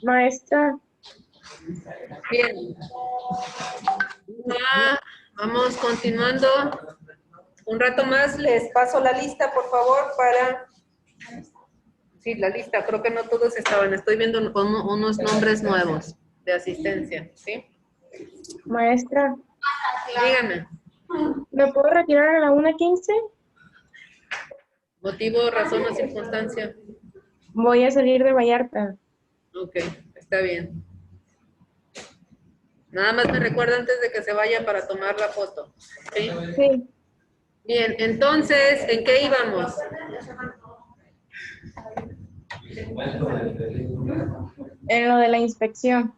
Maestra, Bien. Vamos continuando. Un rato más les paso la lista, por favor, para... Sí, la lista. Creo que no todos estaban. Estoy viendo unos nombres nuevos de asistencia, ¿sí? maestra, Dígame. ¿me puedo retirar a la 1:15? Motivo, razón o circunstancia. Voy a salir de Vallarta. Ok, está bien. Nada más me recuerda antes de que se vaya para tomar la foto. ¿Sí? Sí, Bien, entonces, ¿en qué íbamos? en lo de la inspección.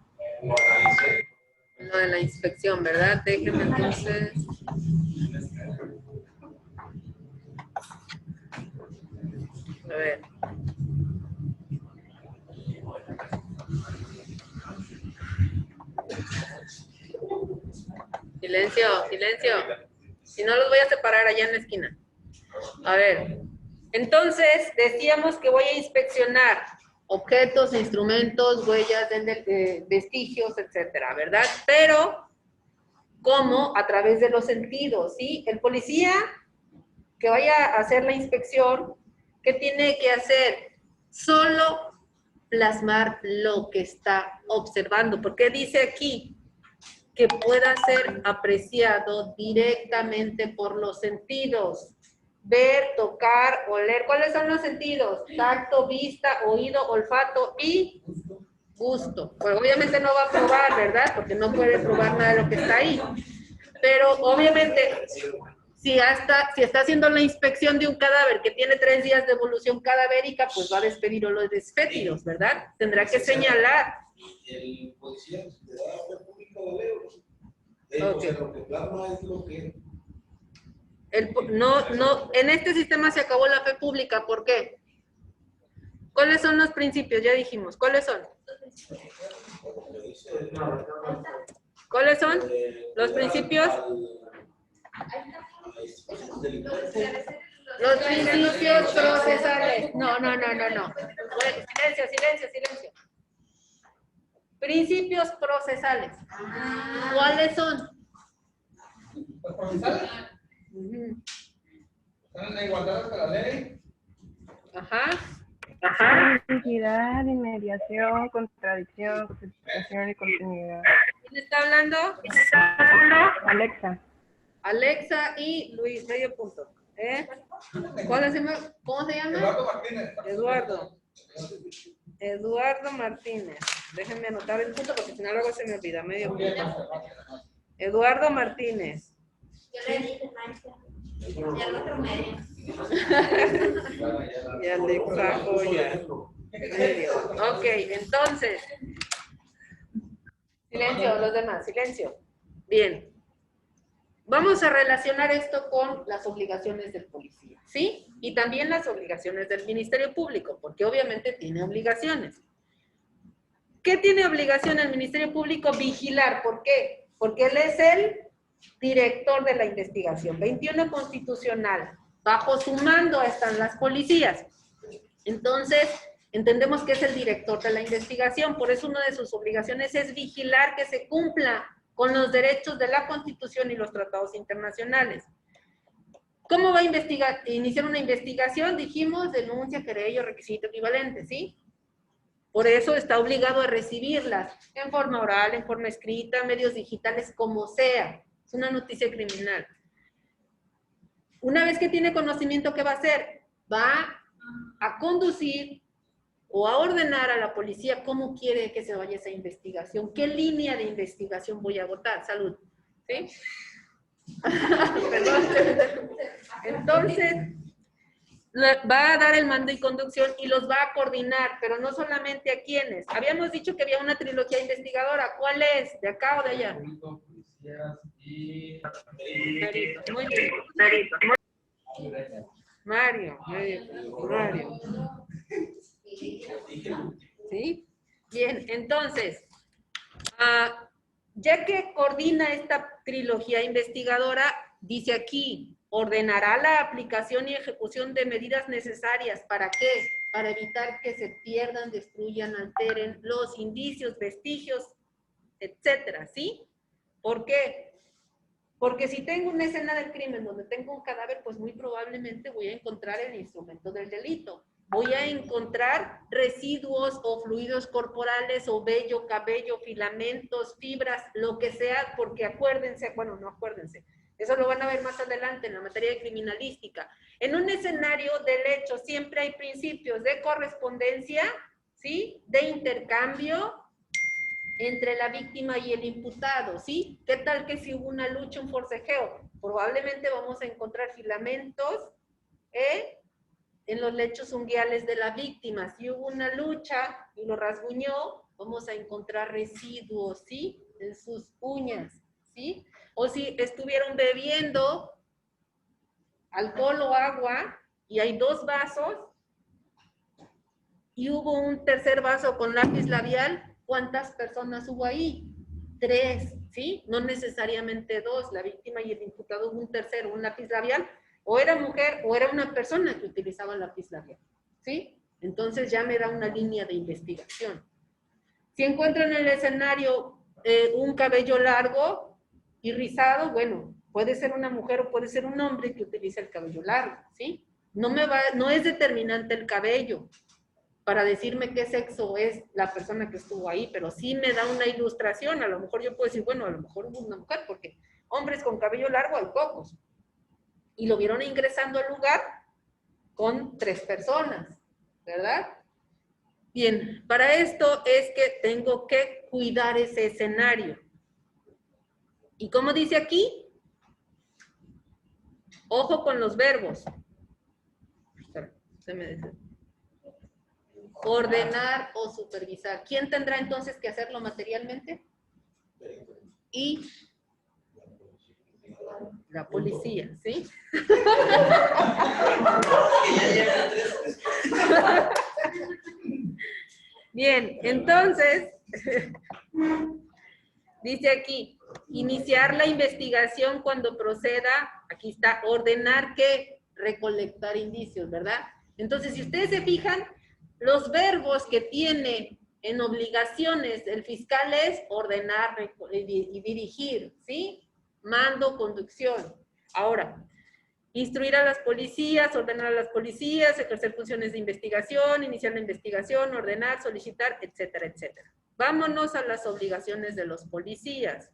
Lo de la inspección, ¿verdad? Déjenme entonces... A ver. Silencio, silencio. Si no, los voy a separar allá en la esquina. A ver. Entonces, decíamos que voy a inspeccionar objetos, instrumentos, huellas, vestigios, etcétera, ¿verdad? Pero, ¿cómo? A través de los sentidos, ¿sí? El policía que vaya a hacer la inspección, ¿qué tiene que hacer? Solo plasmar lo que está observando, porque dice aquí que pueda ser apreciado directamente por los sentidos. Ver, tocar, oler. ¿Cuáles son los sentidos? Tacto, vista, oído, olfato y gusto. Pues obviamente no va a probar, ¿verdad? Porque no puede probar nada de lo que está ahí. Pero obviamente, si está haciendo la inspección de un cadáver que tiene 3 días de evolución cadavérica, pues va a despedir olores fétidos, ¿verdad? Tendrá que señalar. El policía te da la pública de leo. Okay. Lo que plasma es lo que... En este sistema se acabó la fe pública. ¿Por qué? ¿Cuáles son los principios? Ya dijimos. ¿Cuáles son? ¿Cuáles son los principios? Los principios procesales. No. Silencio, silencio, silencio. Principios procesales. ¿Cuáles son? Los procesales. Están en igualdad ante la ley. Ajá. Identidad, inmediación, contradicción, justificación y continuidad. ¿Quién está hablando? Alexa. Alexa y Luis, medio punto. ¿Cómo se llama? Eduardo Martínez. Eduardo Martínez. Déjenme anotar el punto porque si no luego se me olvida. Medio punto. Eduardo Martínez. Yo le dije, maestra. Y al otro medio. Y Alexa Joya. Medio. Ok, entonces. Silencio, los demás, silencio. Bien. Vamos a relacionar esto con las obligaciones del policía, ¿sí? Y también las obligaciones del Ministerio Público, porque obviamente tiene obligaciones. ¿Qué tiene obligación el Ministerio Público? Vigilar. ¿Por qué? Porque él es el director de la investigación. 21 constitucional. Bajo su mando están las policías. Entonces, entendemos que es el director de la investigación. Por eso una de sus obligaciones es vigilar que se cumpla con los derechos de la Constitución y los tratados internacionales. ¿Cómo va a iniciar una investigación? Dijimos, denuncia, querella, requisito equivalente, ¿sí? Por eso está obligado a recibirlas en forma oral, en forma escrita, medios digitales, como sea. Es una noticia criminal. Una vez que tiene conocimiento, ¿qué va a hacer? Va a conducir o a ordenar a la policía cómo quiere que se vaya esa investigación, qué línea de investigación voy a agotar. Salud. ¿Sí? Perdón. Entonces, va a dar el mando y conducción y los va a coordinar, pero no solamente a quienes. Habíamos dicho que había una trilogía investigadora. ¿Cuál es? ¿De acá o de allá? Muy bien. Mario. ¿Sí? Bien, entonces, ya que coordina esta trilogía investigadora, dice aquí, ordenará la aplicación y ejecución de medidas necesarias. ¿Para qué? para evitar que se pierdan, destruyan, alteren los indicios, vestigios, etcétera, ¿sí? ¿Por qué? Porque si tengo una escena del crimen donde tengo un cadáver, pues muy probablemente voy a encontrar el instrumento del delito. Voy a encontrar residuos o fluidos corporales o vello, cabello, filamentos, fibras, lo que sea, porque acuérdense, bueno, no acuérdense, eso lo van a ver más adelante en la materia de criminalística. En un escenario del hecho siempre hay principios de correspondencia, ¿sí? De intercambio entre la víctima y el imputado, ¿sí? ¿Qué tal que si hubo una lucha, un forcejeo? Probablemente vamos a encontrar filamentos en los lechos unguiales de la víctima. Si hubo una lucha y lo rasguñó, vamos a encontrar residuos, ¿sí? En sus uñas, ¿sí? O si estuvieron bebiendo alcohol o agua y hay 2 vasos y hubo un tercer vaso con lápiz labial, ¿cuántas personas hubo ahí? 3, ¿sí? No necesariamente 2. La víctima y el imputado hubo un tercero, un lápiz labial, o era mujer o era una persona que utilizaba lápiz labial, ¿sí? Entonces ya me da una línea de investigación. Si encuentro en el escenario un cabello largo y rizado, bueno, puede ser una mujer o puede ser un hombre que utilice el cabello largo, ¿sí? No es determinante el cabello para decirme qué sexo es la persona que estuvo ahí, pero sí me da una ilustración. A lo mejor yo puedo decir, bueno, a lo mejor hubo una mujer, porque hombres con cabello largo hay pocos. Y lo vieron ingresando al lugar con 3 personas, ¿verdad? Bien, para esto es que tengo que cuidar ese escenario. ¿Y cómo dice aquí? Ojo con los verbos. Se me dice. Ordenar o supervisar. ¿Quién tendrá entonces que hacerlo materialmente? Y la policía, ¿sí? Bien, entonces, dice aquí, iniciar la investigación cuando proceda, aquí está, ordenar que recolectar indicios, ¿verdad? Entonces, si ustedes se fijan, los verbos que tiene en obligaciones el fiscal es ordenar y dirigir, ¿sí? Mando, conducción. Ahora, instruir a las policías, ordenar a las policías, ejercer funciones de investigación, iniciar la investigación, ordenar, solicitar, etcétera, etcétera. Vámonos a las obligaciones de los policías.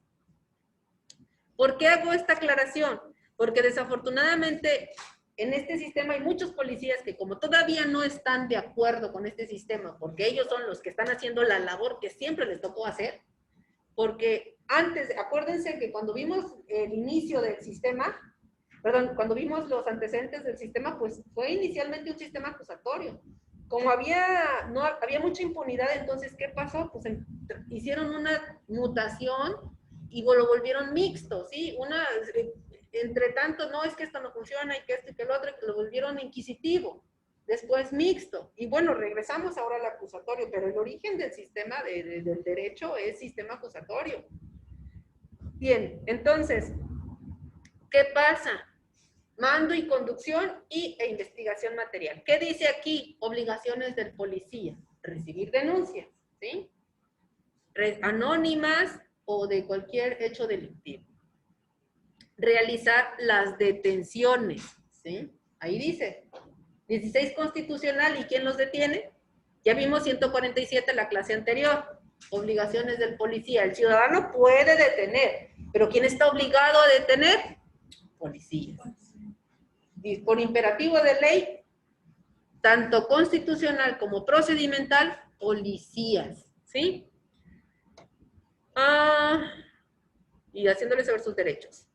¿Por qué hago esta aclaración? Porque desafortunadamente en este sistema hay muchos policías que como todavía no están de acuerdo con este sistema, porque ellos son los que están haciendo la labor que siempre les tocó hacer, porque antes, acuérdense que cuando vimos el inicio del sistema, perdón, cuando vimos los antecedentes del sistema, pues fue inicialmente un sistema acusatorio. Como había mucha impunidad, entonces, ¿qué pasó? Pues hicieron una mutación y lo volvieron mixto, ¿sí? Entre tanto, no, es que esto no funciona y que esto y que el otro, que lo volvieron inquisitivo, después mixto. Y bueno, regresamos ahora al acusatorio, pero el origen del sistema del derecho es sistema acusatorio. Bien, entonces, ¿qué pasa? Mando y conducción e investigación material. ¿Qué dice aquí? Obligaciones del policía. Recibir denuncias, ¿sí? Anónimas o de cualquier hecho delictivo. Realizar las detenciones, ¿sí? Ahí dice. 16 constitucional, ¿y quién los detiene? Ya vimos 147 la clase anterior. Obligaciones del policía. El ciudadano puede detener, pero ¿quién está obligado a detener? Policía. Y por imperativo de ley, tanto constitucional como procedimental, policías, ¿sí? Y haciéndoles saber sus derechos.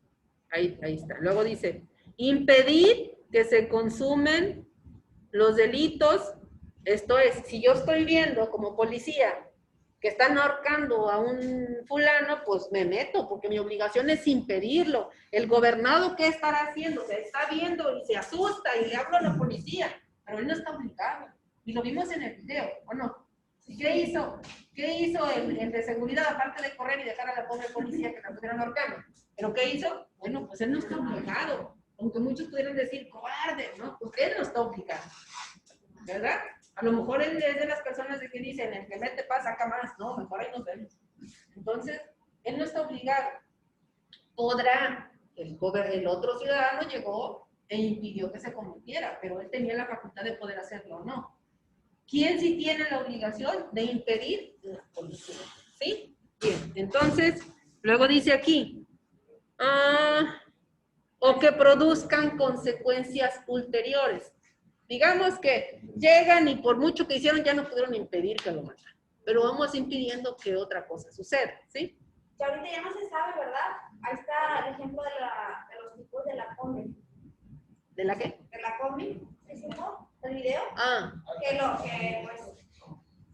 Ahí está. Luego dice, impedir que se consumen los delitos. Esto es, si yo estoy viendo como policía que están ahorcando a un fulano, pues me meto, porque mi obligación es impedirlo. El gobernado, ¿qué estará haciendo? Se está viendo y se asusta y le hablo a la policía, pero él no está obligado. Y lo vimos en el video, ¿o no? ¿Qué hizo? ¿Qué hizo el de seguridad, aparte de correr y dejar a la pobre policía que la pudieran ahorcar? ¿Pero qué hizo? Bueno, pues él no está obligado. Aunque muchos pudieran decir, cobarde, ¿no? Pues él no está obligado, ¿verdad? A lo mejor él es de las personas de que dicen, el que mete pasa saca más. No, mejor ahí nos vemos. Entonces, él no está obligado. Podrá, el otro ciudadano llegó e impidió que se cometiera, pero él tenía la facultad de poder hacerlo o no. ¿Quién sí tiene la obligación de impedir? La policía. ¿Sí? Bien, entonces, luego dice aquí, o que produzcan consecuencias ulteriores. Digamos que llegan y por mucho que hicieron ya no pudieron impedir que lo mataran, pero vamos impidiendo que otra cosa suceda, ¿sí? Que ahorita ya no se sabe, ¿verdad? Ahí está el ejemplo de los tipos de la combi. ¿De la qué? De la combi, ¿hicimos el video? Ah, Que pues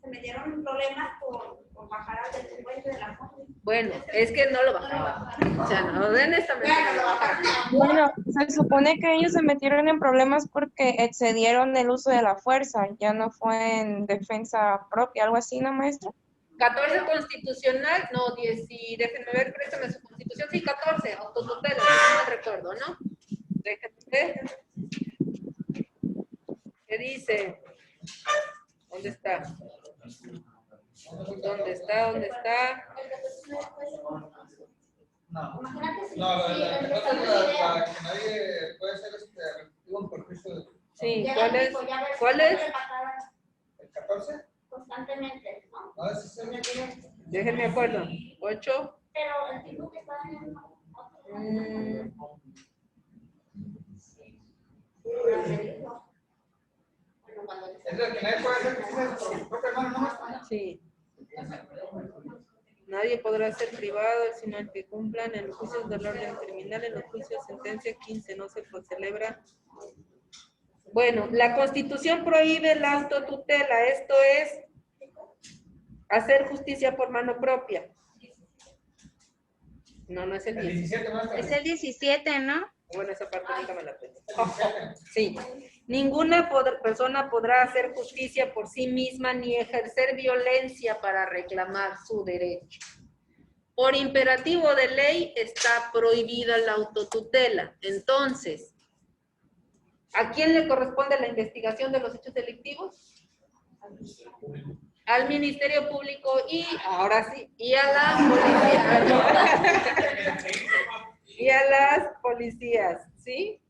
se metieron en problemas por bajar al delincuente de la combi. bueno, es que no lo bajaron. O sea, no, honestamente no lo bajaron. Bueno, se supone que ellos se metieron en problemas porque excedieron el uso de la fuerza, ya no fue en defensa propia, algo así, ¿no, maestra? 14 constitucional, no, 10, y déjenme ver, préstame su constitución, sí, 14, autotutela, no me recuerdo, ¿no? Déjenme ver. ¿Qué dice? ¿Dónde está? ¿Dónde está? ¿Dónde está? No. Imagínate si No, la el que que pasa salió es el video. la que nadie puede ser repetitivo en perjuicio de... Sí, Llega ¿cuál el es? tipo, ya ves, ¿Cuál es? dándole patadas ¿El 14? constantemente, ¿no? No, ese es En el... el video. Déjenme acuerdo. 8. Pero el tipo que está en Es el que nadie puede hacer justicia por su propia mano, ¿no? Sí. Nadie podrá ser privado sino el que cumplan en los juicios del orden criminal, en los juicios sentencia 15, no se celebra. Bueno, la Constitución prohíbe la autotutela, esto es hacer justicia por mano propia. No, no es el El 10. 17 más Es el 17, ¿no? Bueno, esa parte nunca me la aprendí. Sí. Ninguna persona podrá hacer justicia por sí misma ni ejercer violencia para reclamar su derecho. Por imperativo de ley está prohibida la autotutela. Entonces, ¿a quién le corresponde la investigación de los hechos delictivos? Al Ministerio Público y, ahora sí, y a la policía. Y a las policías, ¿sí?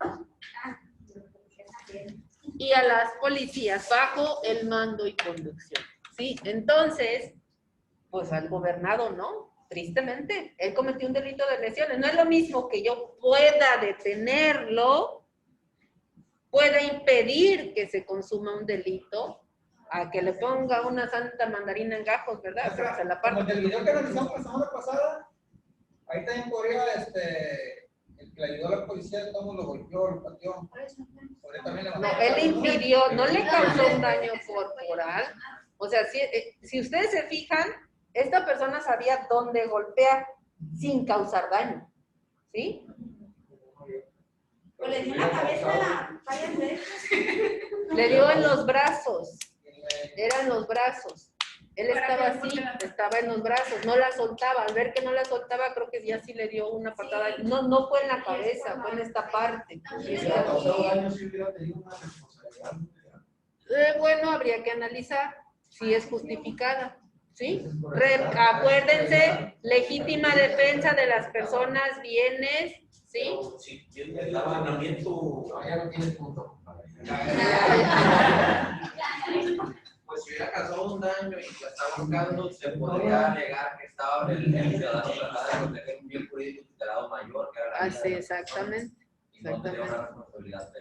Y a las policías bajo el mando y conducción, ¿sí? Entonces, pues al gobernado, ¿no? Tristemente, él cometió un delito de lesiones. No es lo mismo que yo pueda detenerlo, pueda impedir que se consuma un delito, a que le ponga una santa mandarina en gajos, ¿verdad? Pero se la Como parte. en el video que analizamos la semana pasada, ahí también podría, el que le ayudó a la policía, todo lo golpeó, lo pateó. Podría también No, levantar- él impidió, no le causó un daño corporal. O sea, si ustedes se fijan, esta persona sabía dónde golpear sin causar daño, ¿sí? Pues le dio en la cabeza varias veces. Le dio en los brazos, eran los brazos. Él estaba así, estaba en los brazos, no la soltaba. Al ver que no la soltaba, creo que ya sí le dio una patada. No fue en la cabeza, fue en esta parte. Si hubiera causado daño, si hubiera tenido una responsabilidad. Bueno, habría que analizar si es justificada, ¿sí? Acuérdense, legítima defensa de las personas, bienes, ¿sí? Si el abandonamiento. Ya no tiene punto. Pues si hubiera causado un daño y la está buscando, se podría alegar que estaba el ciudadano tratando de proteger un bien jurídico tutelado mayor, que era la vida Sí, de la exactamente. persona, y no tendría una responsabilidad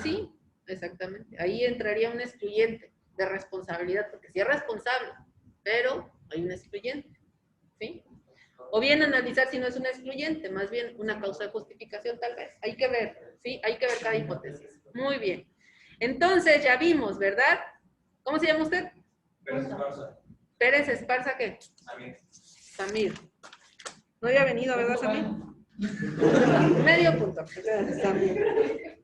Sí, exactamente. Ahí entraría un excluyente de responsabilidad, porque sí es responsable, pero hay un excluyente, ¿sí? O bien analizar si no es un excluyente, más bien una causa de justificación tal vez. Hay que ver, ¿sí? Hay que ver cada hipótesis. Muy bien. Entonces ya vimos, ¿verdad? ¿Cómo se llama usted? Pérez Esparza. Pérez Esparza, ¿qué? También. Samir. No había venido, ¿verdad, Samir? Medio punto. Samir.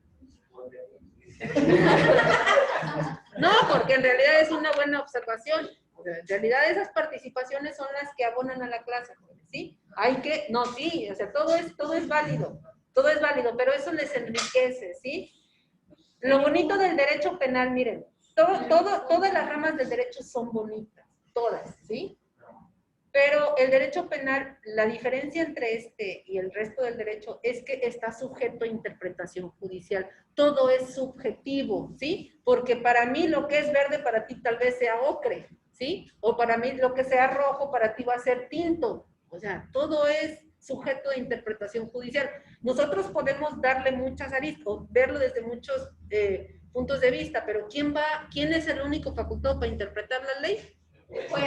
No, porque en realidad es una buena observación. En realidad esas participaciones son las que abonan a la clase, ¿sí? Hay que, no, sí, o sea, todo es válido, pero eso les enriquece, ¿sí? Lo bonito del derecho penal, miren, Todas las ramas del derecho son bonitas, todas, ¿sí? Pero el derecho penal, la diferencia entre este y el resto del derecho es que está sujeto a interpretación judicial. Todo es subjetivo, ¿sí? Porque para mí lo que es verde para ti tal vez sea ocre, ¿sí? O para mí lo que sea rojo para ti va a ser tinto. O sea, todo es sujeto a interpretación judicial. Nosotros podemos darle muchas aristas, o verlo desde muchos puntos de vista, pero ¿quién es el único facultado para interpretar la ley? El juez.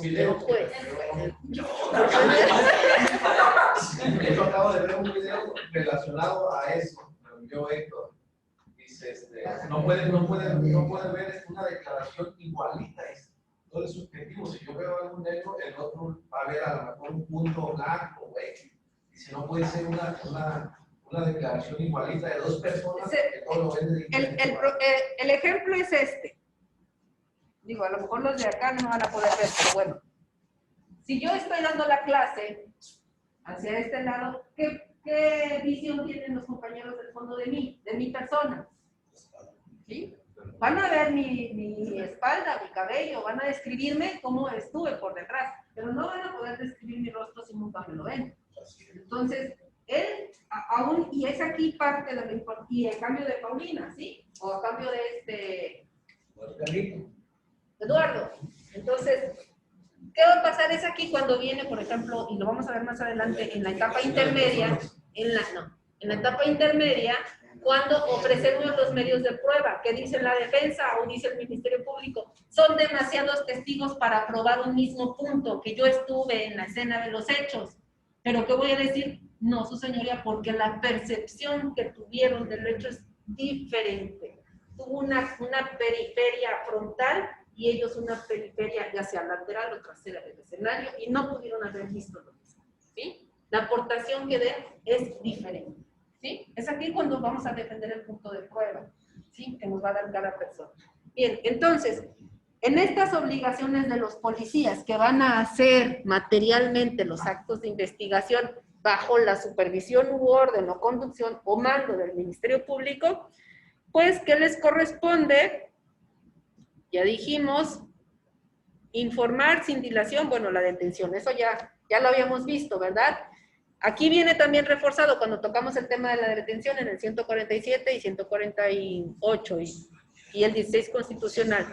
El juez. De hecho, acabo de ver un video relacionado a eso, me lo envió Héctor. Dice, no puede ver una declaración igualita, todo es subjetivo. Si yo veo algún negro, el otro va a ver a lo mejor un punto blanco, güey. Dice, no puede ser una declaración igualita de dos personas que todo lo ven de diferente. El ejemplo es este. Digo, a lo mejor los de acá no van a poder ver, pero bueno. Si yo estoy dando la clase hacia este lado, ¿qué visión tienen los compañeros del fondo de mi persona? ¿Sí? Van a ver mi espalda, mi cabello, van a describirme cómo estuve por detrás, pero no van a poder describir mi rostro si nunca me lo ven. Entonces, él, aún, y es aquí parte de lo y el cambio de Paulina, ¿sí? O a cambio de Eduardo. Entonces, ¿qué va a pasar? Es aquí cuando viene, por ejemplo, y lo vamos a ver más adelante, en la etapa intermedia, en la etapa intermedia, cuando ofrecemos los medios de prueba, que dice la defensa o dice el Ministerio Público, son demasiados testigos para probar un mismo punto, que yo estuve en la escena de los hechos. Pero ¿qué voy a decir? No, su señoría, porque la percepción que tuvieron del hecho es diferente. Tuvo una periferia frontal y ellos una periferia ya sea lateral o trasera del escenario y no pudieron haber visto lo mismo, ¿sí? La aportación que den es diferente, ¿sí? Es aquí cuando vamos a defender el punto de prueba, ¿sí? Que nos va a dar cada persona. Bien, entonces, en estas obligaciones de los policías que van a hacer materialmente los actos de investigación bajo la supervisión u orden o conducción o mando del Ministerio Público, pues, ¿qué les corresponde? Ya dijimos, informar sin dilación, bueno, la detención, eso ya lo habíamos visto, ¿verdad? Aquí viene también reforzado cuando tocamos el tema de la detención en el 147 y 148 y el 16 constitucional.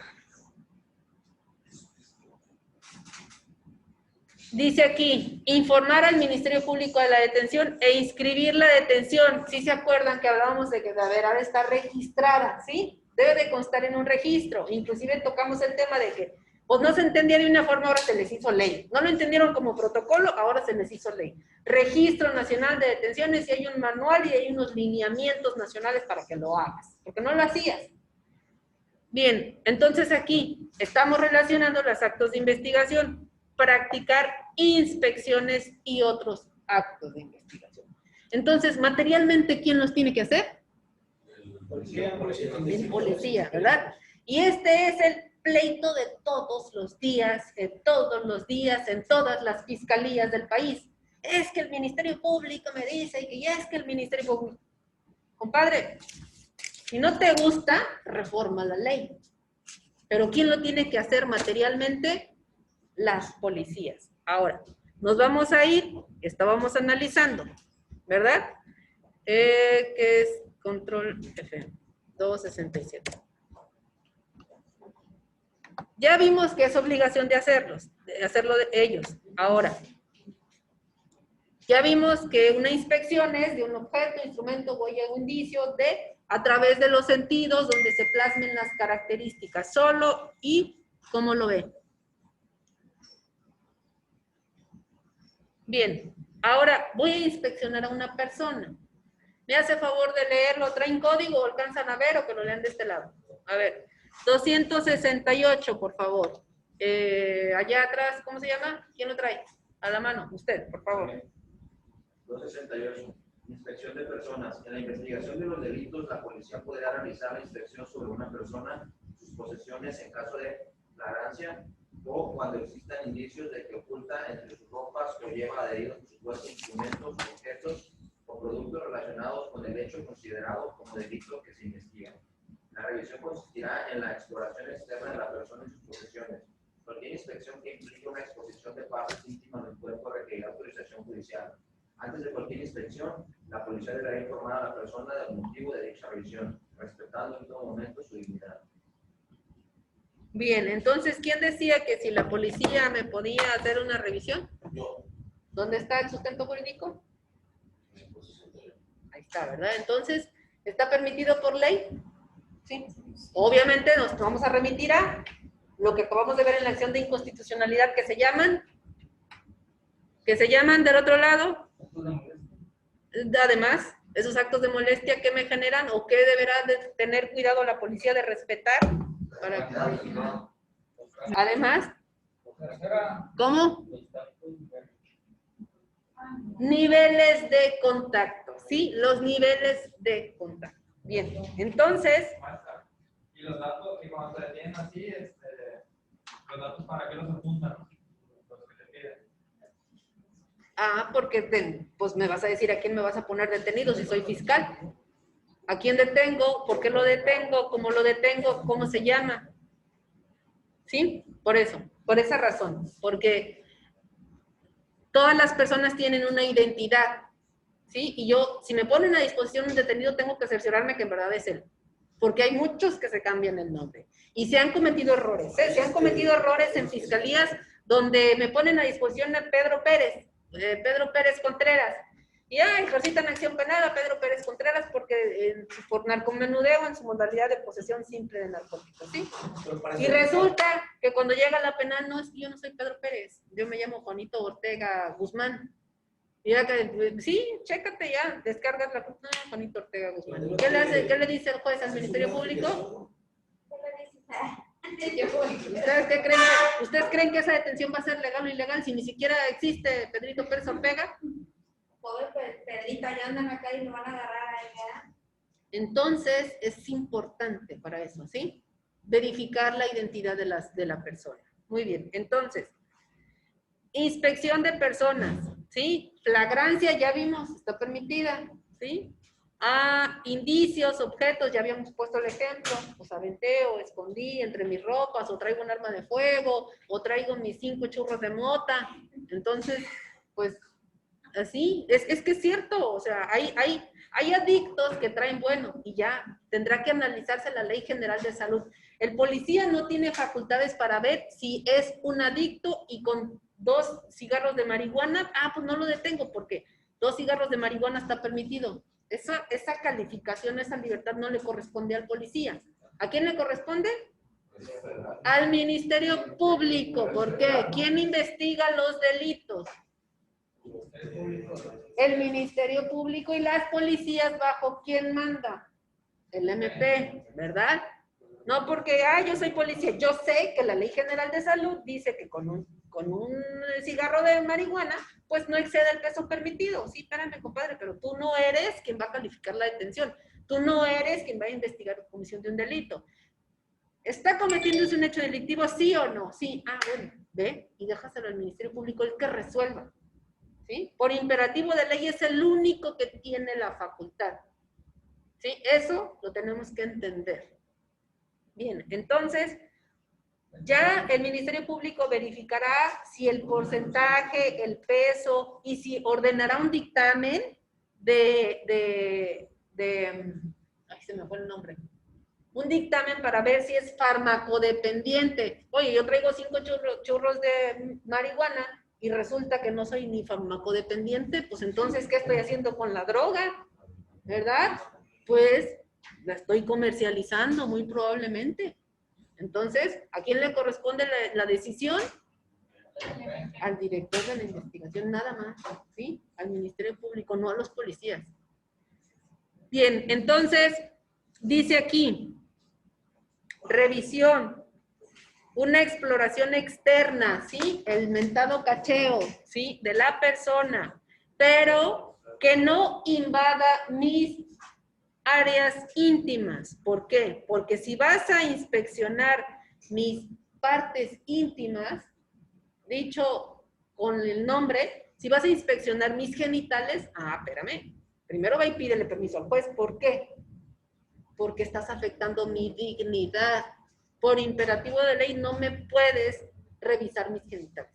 Dice aquí, informar al Ministerio Público de la detención e inscribir la detención. ¿Sí se acuerdan que hablábamos de que deberá de estar registrada, sí? Debe de constar en un registro. Inclusive tocamos el tema de que pues no se entendía de una forma, ahora se les hizo ley. No lo entendieron como protocolo, ahora se les hizo ley. Registro Nacional de Detenciones y hay un manual y hay unos lineamientos nacionales para que lo hagas, porque no lo hacías. Bien, entonces aquí estamos relacionando los actos de investigación, practicar inspecciones y otros actos de investigación. Entonces, materialmente, ¿quién los tiene que hacer? El policía, ¿verdad? Y este es el pleito de todos los días, en todas las fiscalías del país. Es que el Ministerio Público me dice que ya es que el Ministerio Público... Compadre, si no te gusta, reforma la ley. Pero ¿quién lo tiene que hacer materialmente? Las policías. Ahora, nos vamos a ir, estábamos analizando, ¿verdad? Que es control F, 267. Ya vimos que es obligación de hacerlo de ellos. Ahora, ya vimos que una inspección es de un objeto, instrumento, huella o indicio a través de los sentidos donde se plasmen las características. Solo y, ¿cómo lo ven? Bien, ahora voy a inspeccionar a una persona. ¿Me hace favor de leerlo? ¿Traen código o alcanzan a ver o que lo lean de este lado? A ver, 268, por favor. Allá atrás, ¿cómo se llama? ¿Quién lo trae? A la mano, usted, por favor. 268. Inspección de personas. En la investigación de los delitos, la policía podrá realizar la inspección sobre una persona, sus posesiones en caso de flagrancia o cuando existan indicios de que oculta entre sus ropas o lleva adheridos por supuesto instrumentos, objetos o productos relacionados con el hecho considerado como delito que se investiga. La La revisión consistirá en la exploración externa de la persona y sus posesiones. Cualquier inspección que implique una exposición de partes íntimas del cuerpo requerirá autorización judicial. Antes de cualquier inspección, la policía deberá informar a la persona del motivo de dicha revisión, respetando en todo momento su dignidad. Bien, entonces, ¿quién decía que si la policía me podía hacer una revisión? Yo. ¿Dónde está el sustento jurídico? Ahí está, ¿verdad? Entonces, ¿está permitido por ley? Sí. Obviamente nos vamos a remitir a lo que acabamos de ver en la acción de inconstitucionalidad que se llaman del otro lado. Además, esos actos de molestia que me generan o que deberá de tener cuidado la policía de respetar. Además, ¿cómo? Niveles de contacto, ¿sí? Los niveles de contacto. Bien, entonces... Y los datos, que cuando se detienen así, los datos, ¿para qué los apuntan? Los que te piden. Ah, porque pues me vas a decir a quién me vas a poner detenido si soy fiscal. ¿A quién detengo? ¿Por qué lo detengo? ¿Cómo lo detengo? ¿Cómo se llama? ¿Sí? Por eso, por esa razón. Porque todas las personas tienen una identidad, ¿sí? Y yo, si me ponen a disposición un detenido, tengo que cerciorarme que en verdad es él. Porque hay muchos que se cambian el nombre. Y se han cometido errores, ¿eh? Se han cometido errores en fiscalías donde me ponen a disposición a Pedro Pérez Contreras. Y ejercitan acción penal a Pedro Pérez Contreras porque por narcomenudeo en su modalidad de posesión simple de narcóticos, ¿sí? Y resulta que cuando llega la penal, no, es que yo no soy Pedro Pérez, yo me llamo Juanito Ortega Guzmán. Y ya que, sí, chécate ya, descargas la... No, Juanito Ortega Guzmán. ¿Qué le dice el juez al Ministerio Público? ¿Ustedes creen que esa detención va a ser legal o ilegal si ni siquiera existe Pedrito Pérez Ortega? Pobre Pedrito, ya andan acá y lo van a agarrar ahí, ¿verdad? Entonces, es importante para eso, ¿sí? Verificar la identidad de la persona. Muy bien, entonces, inspección de personas, ¿sí? Flagrancia, ya vimos, está permitida, ¿sí? Indicios, objetos, ya habíamos puesto el ejemplo, pues aventé o escondí entre mis ropas, o traigo un arma de fuego, o traigo mis 5 churros de mota. Entonces, pues, así, es que es cierto, o sea, hay adictos que traen, bueno, y ya tendrá que analizarse la Ley General de Salud. El policía no tiene facultades para ver si es un adicto y con 2 cigarros de marihuana, pues no lo detengo porque 2 cigarros de marihuana está permitido. Esa calificación, esa libertad no le corresponde al policía. ¿A quién le corresponde? Al Ministerio Público. ¿Por qué? ¿Quién investiga los delitos? El Ministerio Público. Y las policías, ¿bajo quién manda? El MP, ¿verdad? No porque, yo soy policía. Yo sé que la Ley General de Salud dice que con un cigarro de marihuana, pues no excede el peso permitido. Sí, espérame, compadre, pero tú no eres quien va a calificar la detención. Tú no eres quien va a investigar la comisión de un delito. ¿Está cometiéndose un hecho delictivo, sí o no? Sí. Bueno, ve y déjaselo al Ministerio Público el que resuelva. ¿Sí? Por imperativo de ley es el único que tiene la facultad. ¿Sí? Eso lo tenemos que entender. Bien, entonces, ya el Ministerio Público verificará si el porcentaje, el peso, y si ordenará un dictamen ay, se me fue el nombre. Un dictamen para ver si es farmacodependiente. Oye, yo traigo 5 churros de marihuana y resulta que no soy ni farmacodependiente, pues entonces, ¿qué estoy haciendo con la droga? ¿Verdad? Pues la estoy comercializando muy probablemente. Entonces, ¿a quién le corresponde la decisión? Al director de la investigación, nada más, ¿sí? Al Ministerio Público, no a los policías. Bien, entonces, dice aquí, revisión, una exploración externa, ¿sí? El mentado cacheo, ¿sí? De la persona, pero que no invada mis áreas íntimas. ¿Por qué? Porque si vas a inspeccionar mis partes íntimas, dicho con el nombre, si vas a inspeccionar mis genitales, espérame, primero va y pídele permiso al juez. ¿Por qué? porque estás afectando mi dignidad. Por imperativo de ley no me puedes revisar mis genitales.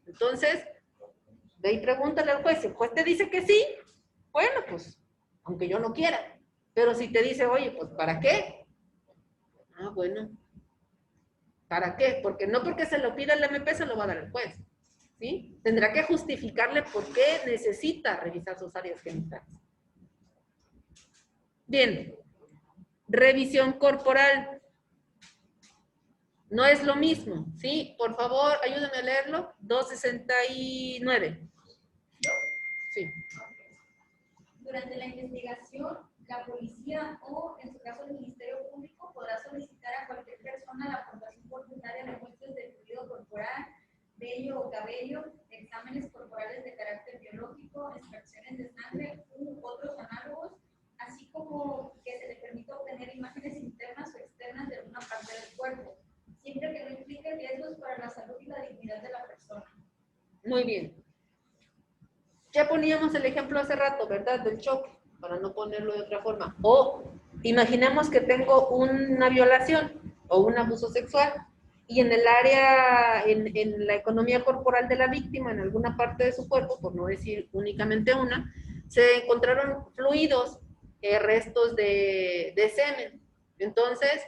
Entonces, ve y pregúntale al juez. Si el juez te dice que sí, bueno, pues, aunque yo no quiera. Pero si te dice, oye, pues, ¿para qué? Ah, bueno. ¿Para qué? Porque no porque se lo pida el MP se lo va a dar el juez. ¿Sí? Tendrá que justificarle por qué necesita revisar sus áreas genitales. Bien. Revisión corporal. No es lo mismo, ¿sí? Por favor, ayúdame a leerlo. 269. Sí. Durante la investigación, la policía o, en su caso, el Ministerio Público podrá solicitar a cualquier persona la aportación voluntaria de muestras de fluido corporal, vello o cabello, exámenes corporales de carácter biológico, extracciones de sangre u otros análogos, así como que se le permita obtener imágenes internas o externas de alguna parte del cuerpo, siempre que no implique riesgos para la salud y la dignidad de la persona. Muy bien. Ya poníamos el ejemplo hace rato, ¿verdad? Del choque, para no ponerlo de otra forma. O imaginemos que tengo una violación o un abuso sexual y en el área, en la economía corporal de la víctima, en alguna parte de su cuerpo, por no decir únicamente una, se encontraron fluidos, restos de semen. Entonces,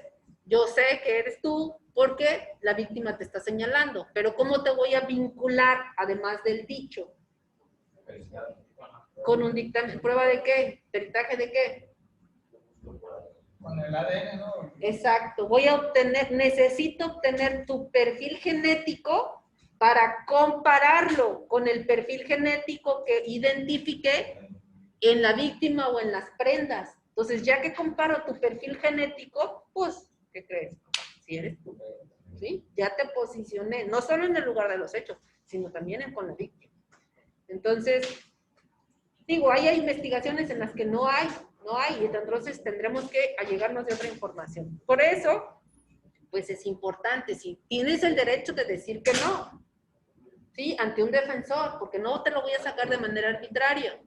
yo sé que eres tú porque la víctima te está señalando, pero ¿cómo te voy a vincular, además del dicho? Con un dictamen. ¿Prueba de qué? ¿Peritaje de qué? Con el ADN, ¿no? Exacto. Voy a obtener, necesito obtener tu perfil genético para compararlo con el perfil genético que identifiqué en la víctima o en las prendas. Entonces, ya que comparo tu perfil genético, pues, ¿qué crees? Si eres tú, ¿sí? Ya te posicioné, no solo en el lugar de los hechos, sino también con la víctima. Entonces, digo, hay investigaciones en las que no hay, y entonces tendremos que allegarnos de otra información. Por eso, pues es importante, si tienes el derecho de decir que no, ¿sí? Ante un defensor, porque no te lo voy a sacar de manera arbitraria.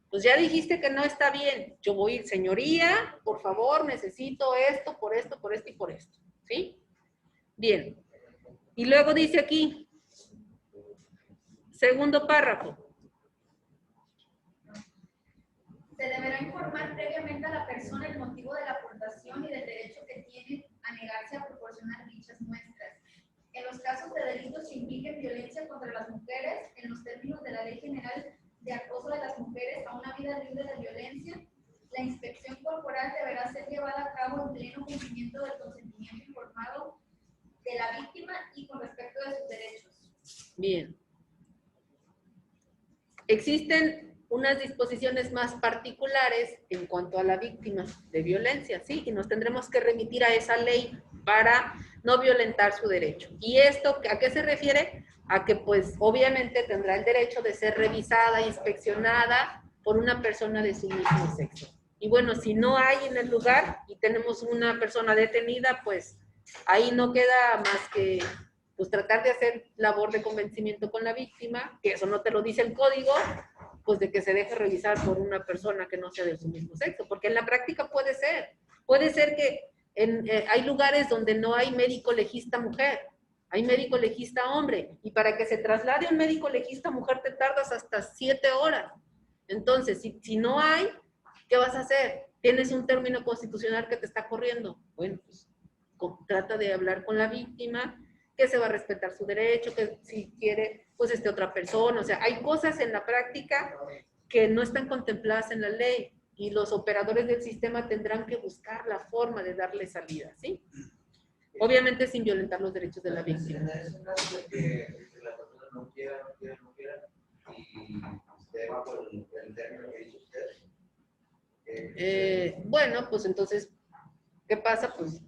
Pues ya dijiste que no está bien, yo voy, señoría, por favor, necesito esto, por esto, por esto y por esto, ¿sí? Bien. Y luego dice aquí, segundo párrafo. Se deberá informar previamente a la persona el motivo de la aportación y del derecho que tiene a negarse a proporcionar dichas muestras. En los casos de delitos que impliquen violencia contra las mujeres, en los términos de la Ley General de Acoso de las Mujeres a una vida libre de violencia, la inspección corporal deberá ser llevada a cabo en pleno cumplimiento del consentimiento informado de la víctima y con respecto de sus derechos. Bien. Existen unas disposiciones más particulares en cuanto a la víctima de violencia, ¿sí? Y nos tendremos que remitir a esa ley para no violentar su derecho. ¿Y esto a qué se refiere? A que, pues, obviamente tendrá el derecho de ser revisada, inspeccionada por una persona de su mismo sexo. Y bueno, si no hay en el lugar y tenemos una persona detenida, pues, ahí no queda más que, pues, tratar de hacer labor de convencimiento con la víctima, que eso no te lo dice el código, pues de que se deje revisar por una persona que no sea de su mismo sexo, porque en la práctica puede ser que hay lugares donde no hay médico legista mujer, hay médico legista hombre, y para que se traslade un médico legista mujer te tardas hasta 7 horas. Entonces, si no hay, ¿qué vas a hacer? Tienes un término constitucional que te está corriendo. Bueno, pues trata de hablar con la víctima, que se va a respetar su derecho, que si quiere, pues otra persona. O sea, hay cosas en la práctica que no están contempladas en la ley y los operadores del sistema tendrán que buscar la forma de darle salida, ¿sí? Obviamente sin violentar los derechos de la víctima. Es un caso de que la persona no quiera, y usted va por el término que dice usted. Bueno, pues entonces, ¿qué pasa? Pues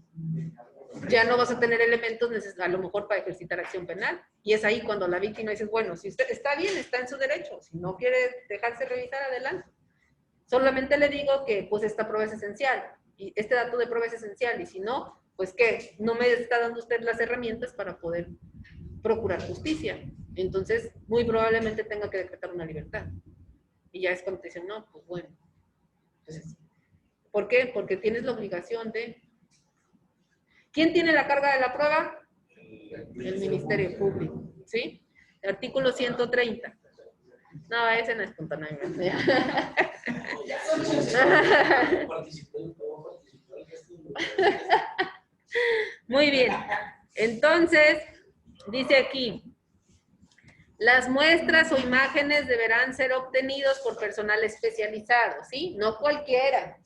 ya no vas a tener elementos a lo mejor para ejercitar acción penal. Y es ahí cuando la víctima dice, bueno, si usted está bien, está en su derecho. Si no quiere dejarse revisar, adelante. Solamente le digo que pues esta prueba es esencial. Y este dato de prueba es esencial. Y si no, pues que no me está dando usted las herramientas para poder procurar justicia. Entonces, muy probablemente tenga que decretar una libertad. Y ya es cuando te dicen, no, pues bueno. Entonces, ¿Por qué? Porque tienes la obligación de... ¿Quién tiene la carga de la prueba? El Ministerio Público, ¿sí? Artículo 130. No, ese no es espontáneamente. Muy bien. Entonces, dice aquí, las muestras o imágenes deberán ser obtenidos por personal especializado, ¿sí? No cualquiera,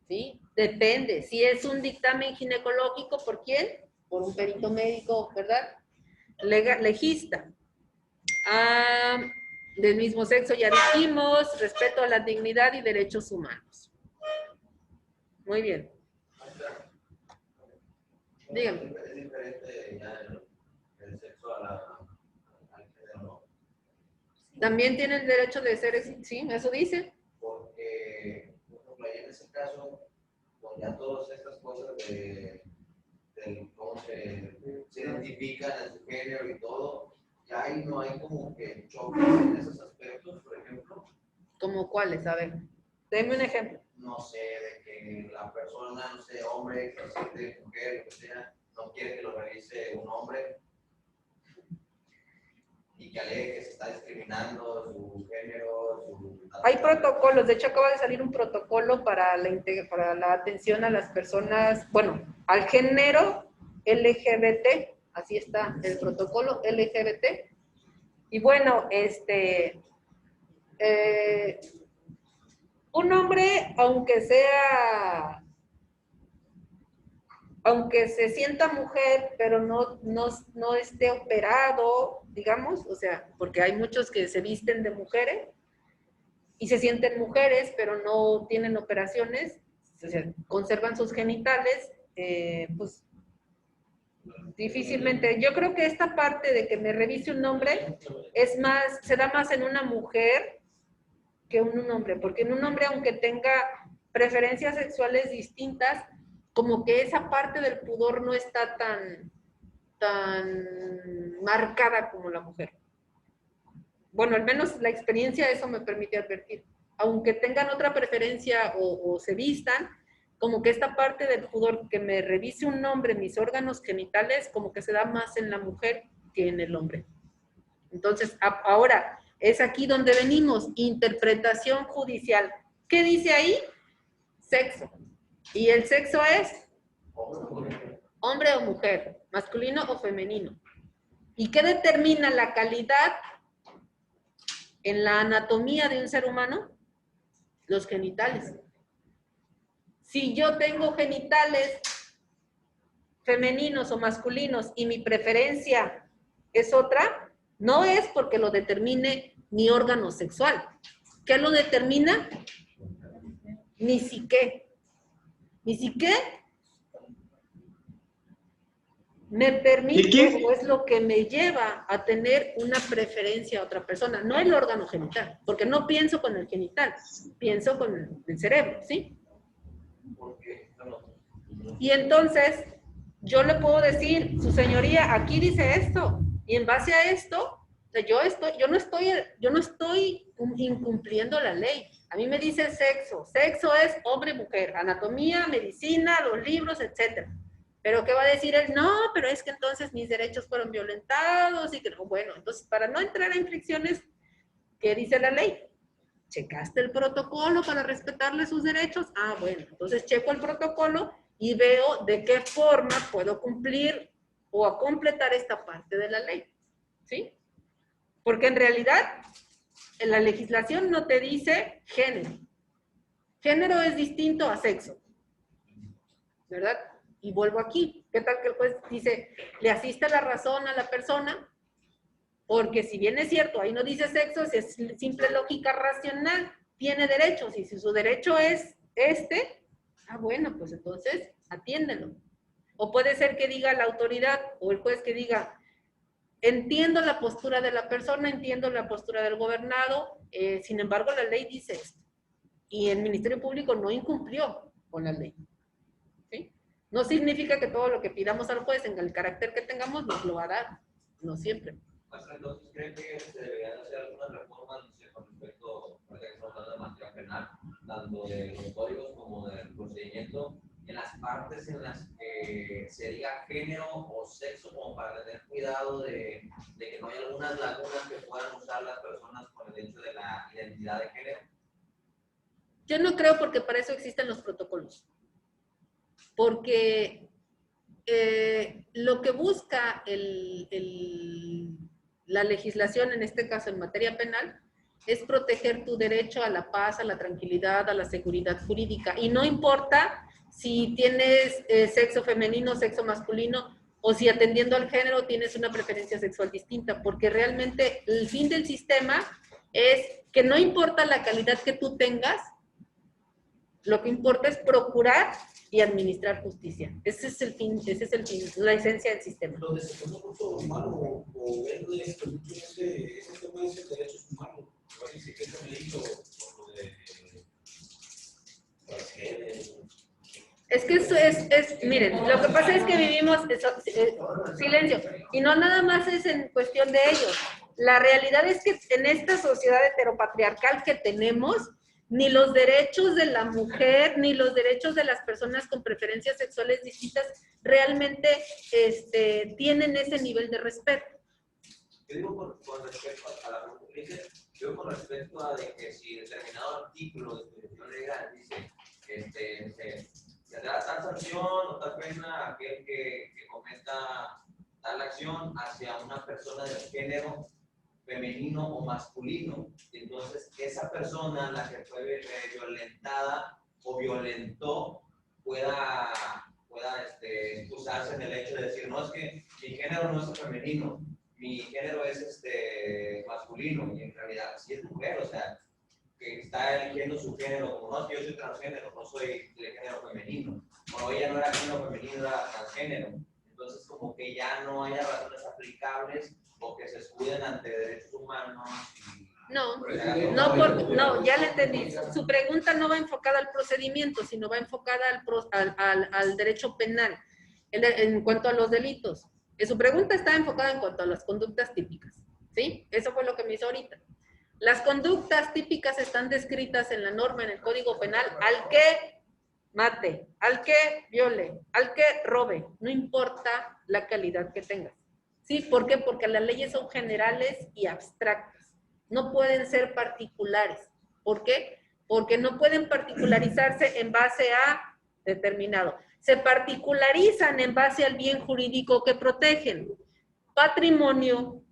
¿sí? Depende. Si es un dictamen ginecológico, ¿por quién? Por un perito médico, ¿verdad? Legista. Del mismo sexo ya dijimos, respeto a la dignidad y derechos humanos. Muy bien. Dígame. Es diferente ya el sexo al género, ¿no? También tiene el derecho de ser, sí, eso dice. Porque, por ejemplo, ahí en ese caso, pues ya todas estas cosas de cómo se identifican en su género y todo, ya ahí no hay como que choques en esos aspectos, por ejemplo. ¿Como cuáles? A ver, denme un ejemplo. No sé, de que la persona, no sé, hombre, que se siente mujer, lo que sea, no quiere que lo realice un hombre y que alegue que se está discriminando su género, su... Hay protocolos, de hecho acaba de salir un protocolo para la atención a las personas, bueno, al género LGBT, así está el protocolo LGBT. Y bueno, un hombre, aunque se sienta mujer, pero no esté operado, digamos, o sea, porque hay muchos que se visten de mujeres y se sienten mujeres, pero no tienen operaciones, o sea, conservan sus genitales, pues difícilmente. Yo creo que esta parte de que me revise un hombre se da más en una mujer que en un hombre, porque en un hombre, aunque tenga preferencias sexuales distintas, como que esa parte del pudor no está tan marcada como la mujer. Bueno, al menos la experiencia eso me permite advertir. Aunque tengan otra preferencia o se vistan, como que esta parte del pudor, que me revise un hombre mis órganos genitales, como que se da más en la mujer que en el hombre. Entonces, ahora, es aquí donde venimos, interpretación judicial. ¿Qué dice ahí? Sexo. ¿Y el sexo es? Hombre o mujer, masculino o femenino. ¿Y qué determina la calidad en la anatomía de un ser humano? Los genitales. Si yo tengo genitales femeninos o masculinos y mi preferencia es otra, no es porque lo determine mi órgano sexual. ¿Qué lo determina? Mi psique. Mi psique me permite, o es lo que me lleva a tener una preferencia a otra persona, no el órgano genital, porque no pienso con el genital, pienso con el cerebro, ¿sí? Y entonces, yo le puedo decir, su señoría, aquí dice esto, y en base a esto, yo no estoy incumpliendo la ley. A mí me dice sexo. Sexo es hombre y mujer, anatomía, medicina, los libros, etc. Pero ¿qué va a decir él? No, pero es que entonces mis derechos fueron violentados y que no. Bueno, entonces para no entrar a infracciones, ¿qué dice la ley? ¿Checaste el protocolo para respetarle sus derechos? Ah, bueno, entonces checo el protocolo y veo de qué forma puedo cumplir o completar esta parte de la ley. ¿Sí? Porque en realidad en la legislación no te dice género. Género es distinto a sexo, ¿verdad? Y vuelvo aquí. ¿Qué tal que el juez dice, le asiste la razón a la persona? Porque si bien es cierto, ahí no dice sexo, es simple lógica racional, tiene derechos, y si su derecho es bueno, pues entonces atiéndelo. O puede ser que diga la autoridad o el juez que diga, entiendo la postura de la persona, entiendo la postura del gobernado, sin embargo la ley dice esto. Y el Ministerio Público no incumplió con la ley. ¿Sí? No significa que todo lo que pidamos al juez en el carácter que tengamos nos lo va a dar, no siempre. Entonces, ¿creen que se deberían hacer algunas reformas con respecto a la que estamos hablando de materia penal, tanto de los códigos como del procedimiento en las partes en las que se diga género o sexo, como para tener cuidado de que no haya algunas lagunas que puedan usar las personas con el hecho de la identidad de género? Yo no creo, porque para eso existen los protocolos. Porque lo que busca la legislación, en este caso en materia penal, es proteger tu derecho a la paz, a la tranquilidad, a la seguridad jurídica. Y no importa si tienes sexo femenino, sexo masculino, o si atendiendo al género tienes una preferencia sexual distinta, porque realmente el fin del sistema es que no importa la calidad que tú tengas, lo que importa es procurar y administrar justicia. Ese es el fin, la esencia del sistema. Donde se pone mucho malo o ver mucho ese tema de derechos humanos. Parece que se me hizo por lo de transgénero. Es que eso es, miren, lo que pasa es que vivimos, silencio, y no nada más es en cuestión de ellos. La realidad es que en esta sociedad heteropatriarcal que tenemos, ni los derechos de la mujer, ni los derechos de las personas con preferencias sexuales distintas realmente tienen ese nivel de respeto. Yo digo con respecto a la República, yo con respecto a de que si determinado artículo de disposición legal dice se da tal sanción o tal pena a aquel que cometa tal acción hacia una persona del género femenino o masculino, entonces esa persona, la que fue violentada o violentó, pueda excusarse en el hecho de decir, no, es que mi género no es femenino, mi género es masculino, y en realidad sí es mujer, o sea, que está eligiendo su género, como no, que yo soy transgénero, no soy de género femenino, o ella no era género femenino, era transgénero, entonces como que ya no haya razones aplicables o que se escuden ante derechos humanos. No, ya le entendí. Su pregunta no va enfocada al procedimiento, sino va enfocada al derecho penal, en cuanto a los delitos. Su pregunta está enfocada en cuanto a las conductas típicas, ¿sí? Eso fue lo que me hizo ahorita. Las conductas típicas están descritas en la norma, en el Código Penal, al que mate, al que viole, al que robe, no importa la calidad que tengas. ¿Sí? ¿Por qué? Porque las leyes son generales y abstractas. No pueden ser particulares. ¿Por qué? Porque no pueden particularizarse en base a determinado. Se particularizan en base al bien jurídico que protegen. Patrimonio,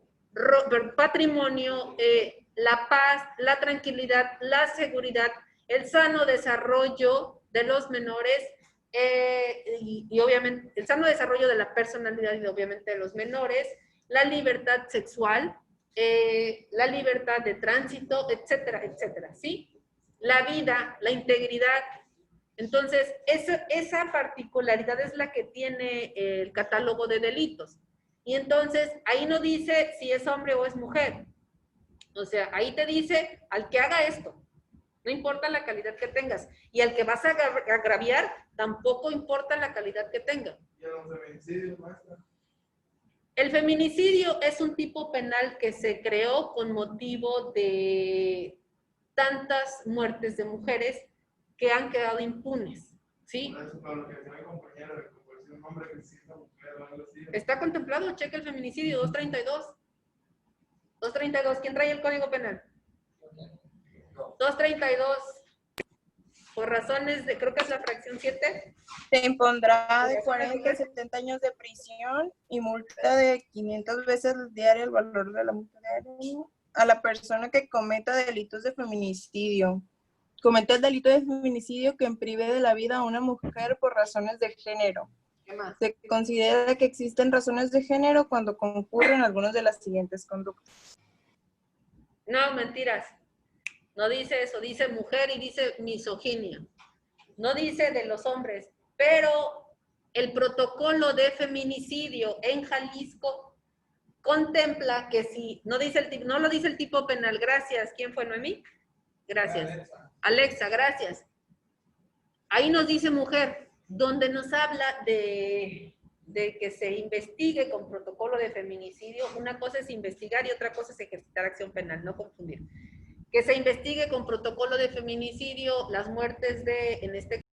la paz, la tranquilidad, la seguridad, el sano desarrollo de los menores, y obviamente el sano desarrollo de la personalidad y obviamente de los menores, la libertad sexual, la libertad de tránsito, etcétera, etcétera, ¿sí? La vida, la integridad. Entonces, esa particularidad es la que tiene el catálogo de delitos. Y entonces, ahí no dice si es hombre o es mujer. O sea, ahí te dice al que haga esto. No importa la calidad que tengas. Y al que vas a agraviar, tampoco importa la calidad que tenga. ¿Y a los feminicidios, maestra? El feminicidio es un tipo penal que se creó con motivo de tantas muertes de mujeres que han quedado impunes, ¿sí? Por eso, para lo que decía mi compañero, de que puede ser un hombre que sí es una mujer o algo así. Está contemplado, cheque el feminicidio, 232. 232, ¿quién trae el Código Penal? 232, por razones de, creo que es la fracción 7. Se impondrá de 40 a 70 años de prisión y multa de 500 veces diaria el valor de la multa diaria a la persona que cometa delitos de feminicidio. Comete el delito de feminicidio que prive de la vida a una mujer por razones de género. ¿Qué más? Se considera que existen razones de género cuando concurren algunas de las siguientes conductas. No, mentiras. No dice eso, dice mujer y dice misoginia. No dice de los hombres, pero el protocolo de feminicidio en Jalisco contempla que si, no lo dice el tipo penal, gracias. ¿Quién fue, Noemí? Gracias. Alexa, gracias. Ahí nos dice mujer, donde nos habla de que se investigue con protocolo de feminicidio. Una cosa es investigar y otra cosa es ejercitar acción penal, no confundir. Que se investigue con protocolo de feminicidio las muertes de, en este